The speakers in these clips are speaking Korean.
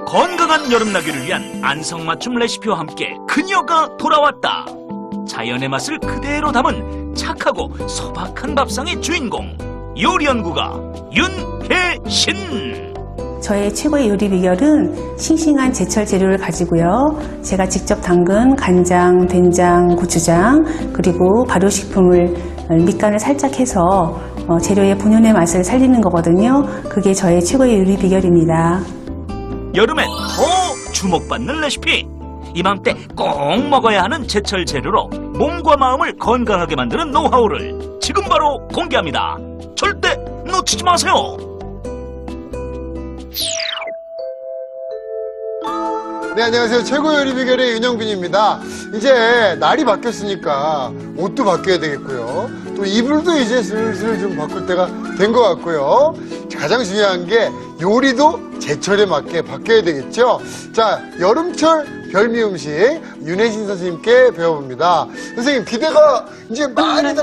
건강한 여름나기를 위한 안성맞춤 레시피와 함께 그녀가 돌아왔다. 자연의 맛을 그대로 담은 착하고 소박한 밥상의 주인공, 요리연구가 윤혜신. 저의 최고의 요리 비결은 싱싱한 제철 재료를 가지고요. 제가 직접 담근 간장, 된장, 고추장, 그리고 발효식품을 밑간을 살짝 해서 재료의 본연의 맛을 살리는 거거든요. 그게 저의 최고의 요리 비결입니다. 여름엔 더 주목받는 레시피. 이맘때 꼭 먹어야 하는 제철 재료로 몸과 마음을 건강하게 만드는 노하우를 지금 바로 공개합니다. 절대 놓치지 마세요. 네, 안녕하세요. 최고 요리 비결의 윤영빈입니다. 이제 날이 바뀌었으니까 옷도 바뀌어야 되겠고요. 또 이불도 이제 슬슬 좀 바꿀 때가 된 것 같고요. 가장 중요한 게 요리도 제철에 맞게 바뀌어야 되겠죠. 자, 여름철 별미 음식 윤혜신 선생님께 배워봅니다. 선생님, 기대가 이제 많이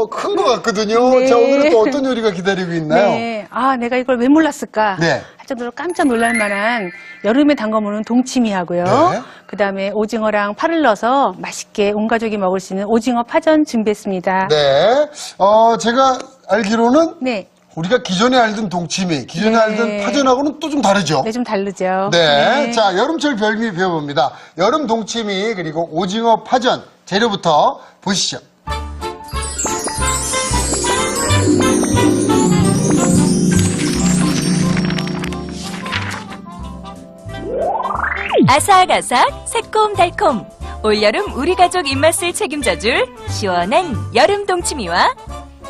큰 것 같거든요. 네. 자, 오늘은 또 어떤 요리가 기다리고 있나요? 네. 아, 내가 이걸 왜 몰랐을까? 네. 할 정도로 깜짝 놀랄 만한 여름에 담궈먹는 동치미하고요. 네. 그 다음에 오징어랑 파를 넣어서 맛있게 온 가족이 먹을 수 있는 오징어 파전 준비했습니다. 네. 제가 알기로는 네. 우리가 기존에 알던 동치미, 기존에 네. 알던 파전하고는 또 좀 다르죠? 네, 좀 다르죠. 네. 자, 여름철 별미 배워봅니다. 여름 동치미 그리고 오징어 파전 재료부터 보시죠. 아삭아삭 새콤달콤 올여름 우리 가족 입맛을 책임져줄 시원한 여름 동치미와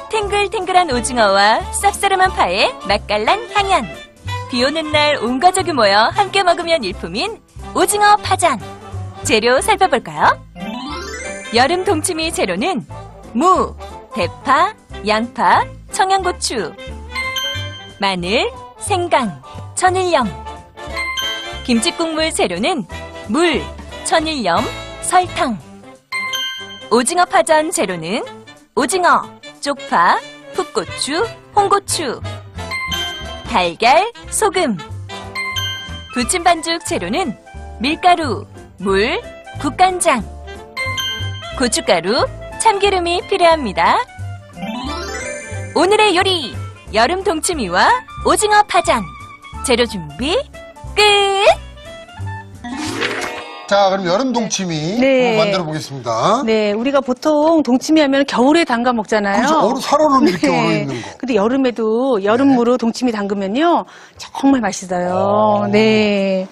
탱글탱글한 오징어와 쌉싸름한 파의 맛깔난 향연. 비오는 날 온 가족이 모여 함께 먹으면 일품인 오징어 파전. 재료 살펴볼까요? 여름 동치미 재료는 무, 대파, 양파, 청양고추, 마늘, 생강, 천일염. 김치국물 재료는 물, 천일염, 설탕. 오징어 파전 재료는 오징어, 쪽파, 풋고추, 홍고추, 달걀, 소금. 부침 반죽 재료는 밀가루, 물, 국간장, 고춧가루, 참기름이 필요합니다. 오늘의 요리, 여름 동치미와 오징어 파전. 재료 준비 끝! 자, 그럼 여름 동치미 네. 한번 만들어 보겠습니다. 네, 우리가 보통 동치미 하면 겨울에 담가 먹잖아요. 그렇죠. 살얼음 이렇게 네. 얼어있는 거. 근데 여름에도 여름무로 동치미 담그면요 정말 맛있어요. 네.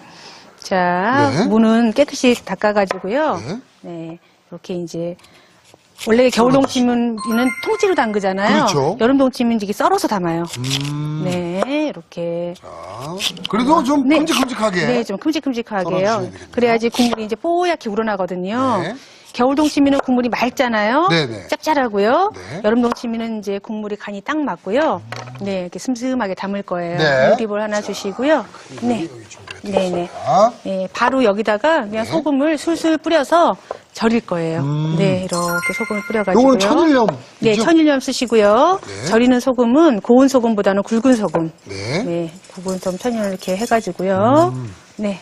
자, 네. 무는 깨끗이 닦아가지고요. 네. 네, 이렇게 이제 원래 겨울 동치미는 통째로 담그잖아요. 그렇죠. 여름 동치미는 이렇게 썰어서 담아요. 네, 이렇게. 자, 그래도 좀 네. 큼직큼직하게. 네, 좀 큼직큼직하게요. 썰어주셔야 되겠네요. 그래야지 국물이 이제 뽀얗게 우러나거든요. 네. 겨울 동치미는 국물이 맑잖아요. 네네. 짭짤하고요. 네. 여름 동치미는 이제 국물이 간이 딱 맞고요. 네, 이렇게 슴슴하게 담을 거예요. 네. 요리볼 하나 주시고요. 네. 네네. 자, 네, 바로 여기다가 그냥 소금을 술술 뿌려서 절일 거예요. 네, 이렇게 소금을 뿌려가지고요. 요거는 천일염. 네, 천일염 쓰시고요. 네. 절이는 소금은 고운 소금보다는 굵은 소금. 네. 네, 굵은 좀 천일염 이렇게 해가지고요. 네,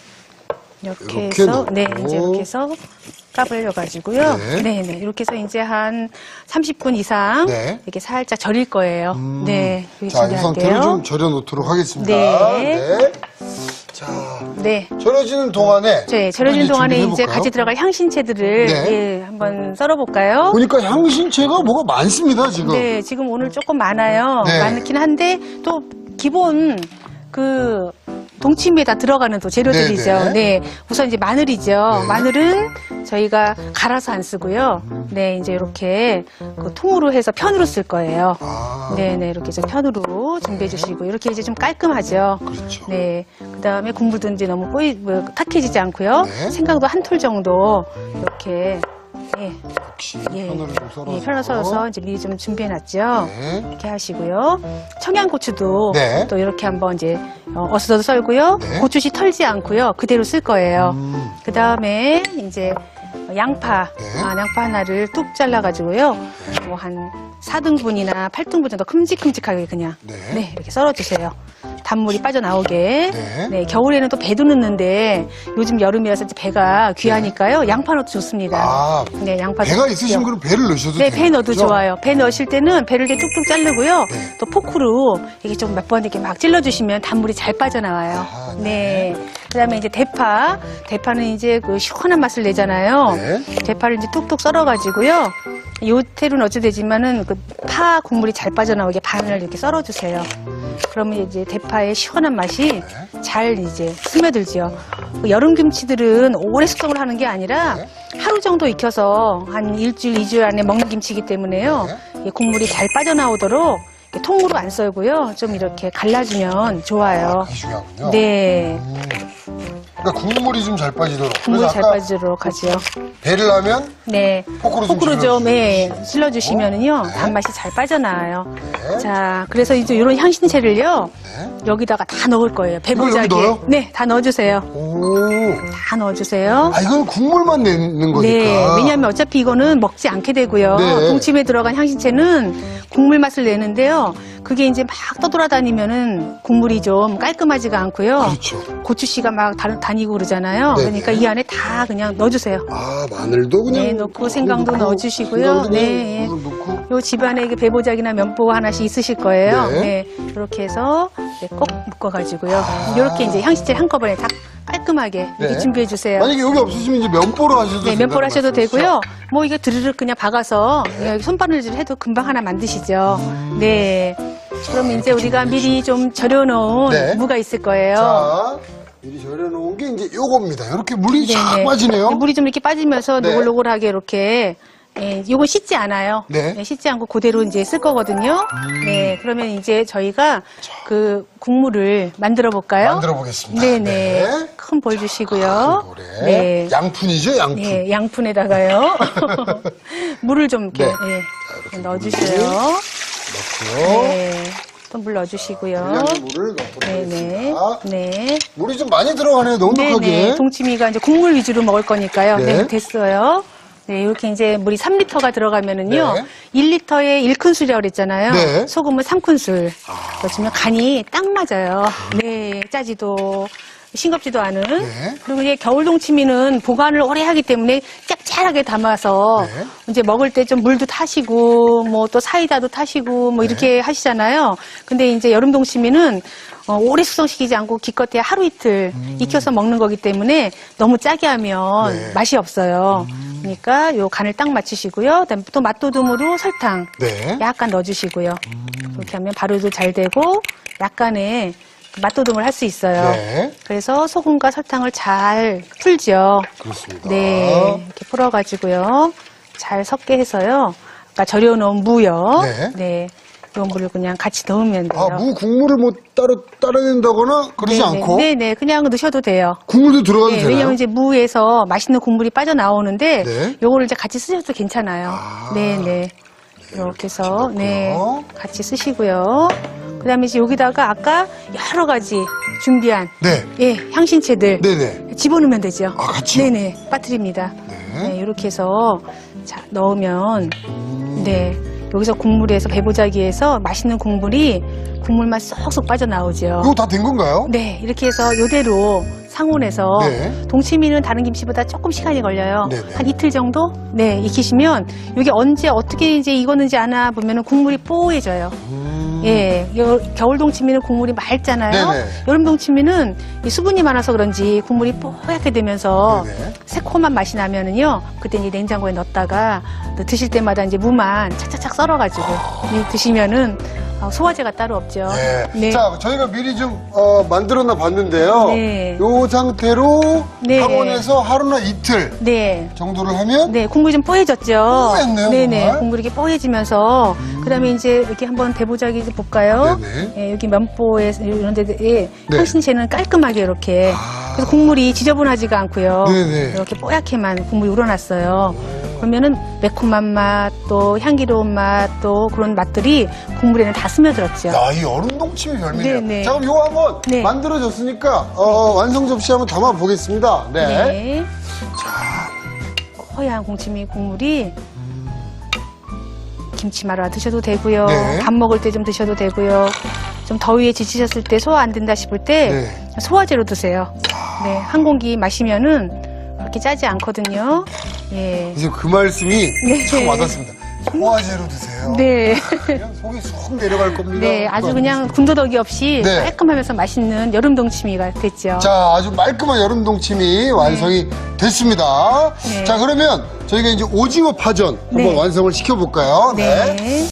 이렇게 이렇게 해서 네, 넣고. 이제 이렇게 해서 까불려가지고요. 네. 네, 네, 이렇게 해서 이제 한 30분 이상 네. 이렇게 살짝 절일 거예요. 네, 이렇게 자, 이 상태로 준비할게요. 좀 절여 놓도록 하겠습니다. 네. 자, 네. 절여지는 동안에. 네, 절여진 한번 동안에 이제 준비해볼까요? 같이 들어갈 향신채들을 네. 예, 한번 썰어볼까요? 보니까 향신채가 뭐가 많습니다, 지금. 네, 지금 오늘 조금 많아요. 네. 많긴 한데 또 기본 그 동치미에 다 들어가는 또 재료들이죠. 네, 네. 네, 우선 이제 마늘이죠. 네. 마늘은 저희가 갈아서 안 쓰고요. 네, 이제 이렇게 그 통으로 해서 편으로 쓸 거예요. 아, 네, 네, 이렇게 해서 편으로 준비해 주시고 이렇게 이제 좀 깔끔하죠. 그렇죠. 네, 그 다음에 국물도 이제 너무 탁해지지 않고요. 네. 생강도 한 톨 정도 이렇게 예, 역시 예. 편으로 좀 썰어서. 예, 편을 썰어서 이제 미리 좀 준비해놨죠. 네. 이렇게 하시고요. 청양고추도 네. 또 이렇게 한번 이제 어슷어슷 썰고요. 네. 고추씨 털지 않고요. 그대로 쓸 거예요. 음. 그 다음에 이제 양파, 네. 양파 하나를 뚝 잘라가지고요. 뭐 한 4등분이나 8등분 정도 큼직큼직하게 그냥 네. 네, 이렇게 썰어주세요. 단물이 빠져나오게. 네. 네, 겨울에는 또 배도 넣는데 요즘 여름이라서 이제 배가 귀하니까요. 양파 넣어도 좋습니다. 아, 네, 양파. 배가 있으시면 그럼 배를 넣으셔도 네, 돼요. 배 넣어도 그죠? 좋아요. 배 넣으실 때는 배를 이렇게 뚝뚝 자르고요. 네. 또 포크로 이게 좀 몇 번 이렇게 막 찔러주시면 단물이 잘 빠져나와요. 아, 네. 그다음에 이제 대파. 대파는 이제 그 시원한 맛을 내잖아요. 네. 대파를 이제 뚝뚝 썰어가지고요. 요태로 넣어도 되지만은 그 파 국물이 잘 빠져나오게 반을 이렇게 썰어주세요. 그러면 이제 대파의 시원한 맛이 잘 이제 스며들죠. 그 여름 김치들은 오래 숙성을 하는 게 아니라 하루 정도 익혀서 한 일주일, 2주일 안에 먹는 김치이기 때문에요. 이 국물이 잘 빠져나오도록 이렇게 통으로 안 썰고요. 좀 이렇게 갈라주면 좋아요. 그게 중요하군요. 네. 그러니까 국물이 좀 잘 빠지도록. 국물이 그래서 잘 아까 빠지도록 하죠. 배를 하면 네. 포크로 좀 좀 찔러주시고. 찔러주시면은요. 네. 단맛이 잘 빠져나와요. 네. 자, 그래서 이제 이런 향신채를요. 네. 여기다가 다 넣을 거예요. 이걸 여기 배보자기에. 넣어요? 네, 다 넣어주세요. 오. 다 넣어주세요. 아, 이건 국물만 내는 거니까. 네, 왜냐하면 어차피 이거는 먹지 않게 되고요. 네. 동치미에 들어간 향신채는 국물 맛을 내는데요. 그게 이제 막 떠돌아다니면은 국물이 좀 깔끔하지가 않고요. 그렇죠. 고추씨가 막 다니고 그러잖아요. 네. 그러니까 이 안에 다 그냥 넣어주세요. 아, 마늘도 그냥. 네, 넣고 생강도 넣어주시고요. 생강도 네, 그냥 넣고. 요 집안에 이게 배보자기나 면보 하나씩 있으실 거예요. 네. 네, 이렇게 해서 꼭 묶어가지고요. 이렇게 이제 향신채를 한꺼번에 다 깔끔하게 이렇게 네. 준비해 주세요. 만약에 여기 없으시면 이제 면보로 하셔도 네, 된다는 면보로 하셔도 말씀이시죠? 되고요. 뭐 이게 드르륵 그냥 박아서 손바늘질 해도 금방 하나 만드시죠. 네. 그럼 이제 우리가 미리 좀 절여놓은 네. 무가 있을 거예요. 자, 미리 절여놓은 게 이제 요겁니다. 이렇게 물이 쫙 네네. 빠지네요. 물이 좀 이렇게 빠지면서 네. 노골노골하게 이렇게. 예, 요건 씻지 않아요. 네. 씻지 않고 그대로 이제 쓸 거거든요. 네, 그러면 이제 저희가 그 국물을 만들어 볼까요? 만들어 보겠습니다. 네네. 네. 큰 볼 주시고요. 노래. 네. 양푼이죠, 양푼. 네, 양푼에다가요. 물을 좀 이렇게 네. 예, 이렇게 넣어주세요. 넣고요. 네. 또 물 넣어주시고요. 분량의 물을 넣도록 네네. 하겠습니다. 네. 물이 좀 많이 들어가네요, 넉넉하게. 네네. 동치미가 이제 국물 위주로 먹을 거니까요. 네. 네, 됐어요. 네, 이렇게 이제 물이 3리터가 들어가면은요. 네. 1리터에 1큰술이라고 그랬잖아요. 네. 소금은 3큰술. 넣어주면 간이 딱 맞아요. 네, 짜지도. 싱겁지도 않은. 네. 그리고 이게 겨울 동치미는 보관을 오래 하기 때문에 짭짤하게 담아서 네. 이제 먹을 때 좀 물도 타시고 뭐 또 사이다도 타시고 뭐 이렇게 하시잖아요. 근데 이제 여름 동치미는 오래 숙성시키지 않고 기껏해야 하루 이틀 익혀서 먹는 거기 때문에 너무 짜게 하면 네. 맛이 없어요. 그러니까 요 간을 딱 맞추시고요. 그다음에 또 맛도둠으로 설탕 네. 약간 넣어주시고요. 그렇게 하면 발효도 잘 되고 약간의 그 맛도둠을 할 수 있어요. 네. 그래서 소금과 설탕을 잘 풀죠. 그렇습니다. 네, 이렇게 풀어가지고요. 잘 섞게 해서요. 아까 절여놓은 무요. 네. 네. 이 물을 그냥 같이 넣으면 돼요. 아, 무 국물을 뭐 따라낸다거나 그러지 네네. 않고 네네. 그냥 넣으셔도 돼요. 국물도 들어가도 네, 되나요? 왜냐면 이제 무에서 맛있는 국물이 빠져나오는데 네. 요거를 이제 같이 쓰셔도 괜찮아요. 아. 네네. 이렇게 해서 네 넣고요. 같이 쓰시고요. 그다음에 이제 여기다가 아까 여러 가지 준비한 네. 예 향신채들 네네. 집어넣으면 되죠. 아, 같이요? 네네 빠뜨립니다. 네. 네, 이렇게 해서 자 넣으면 네 여기서 국물에서 배보자기에서 맛있는 국물이 국물만 쏙쏙 빠져나오죠. 이거 다 된 건가요? 네, 이렇게 해서 요대로 상온에서 네. 동치미는 다른 김치보다 조금 시간이 걸려요. 네네. 한 이틀 정도? 네, 익히시면 이게 언제 어떻게 이제 익었는지 아나 보면은 국물이 뽀해져요. 예, 겨울 동치미는 국물이 맑잖아요. 네네. 여름 동치미는 이 수분이 많아서 그런지 국물이 뽀얗게 되면서 네네. 새콤한 맛이 나면은요, 그때 이제 냉장고에 넣었다가 또 드실 때마다 이제 무만 착착착 썰어가지고 드시면은 소화제가 따로 없죠. 네. 네. 자, 저희가 미리 좀 만들어놔 봤는데요. 네. 요 상태로 네. 상온에서 하루나 이틀 네. 정도를 하면 네, 국물이 좀 뽀해졌죠. 뽀했네요, 네네, 정말. 국물이 이렇게 뽀해지면서 그다음에 이제 이렇게 한번 대보자기 좀 볼까요? 네네. 예, 여기 면보에 이런 데에 네. 향신채는 깔끔하게 이렇게 그래서 국물이 지저분하지가 않고요. 네네. 이렇게 뽀얗게만 국물이 우러났어요. 그러면은 매콤한 맛, 또 향기로운 맛, 또 그런 맛들이 국물에는 다 스며들었죠. 야, 이 얼음 동치미 별미네요. 네네. 자, 그럼 요거 한번 네. 만들어졌으니까 완성 접시 한번 담아 보겠습니다. 네. 네. 자, 허연 공치미 국물이 김치 말아 드셔도 되고요. 네. 밥 먹을 때 좀 드셔도 되고요. 좀 더위에 지치셨을 때 소화 안 된다 싶을 때 네. 소화제로 드세요. 네, 한 공기 마시면은 그렇게 짜지 않거든요. 예. 이제 그 말씀이 네. 참 와닿습니다. 소화제로 드세요. 네. 그냥 속이 쏙 내려갈 겁니다. 네, 아주 그냥 군더더기 없이 네. 깔끔하면서 맛있는 여름 동치미가 됐죠. 자, 아주 말끔한 여름 동치미 완성이 됐습니다. 네. 자, 그러면 저희가 이제 오징어 파전 한번 네. 완성을 시켜볼까요? 네.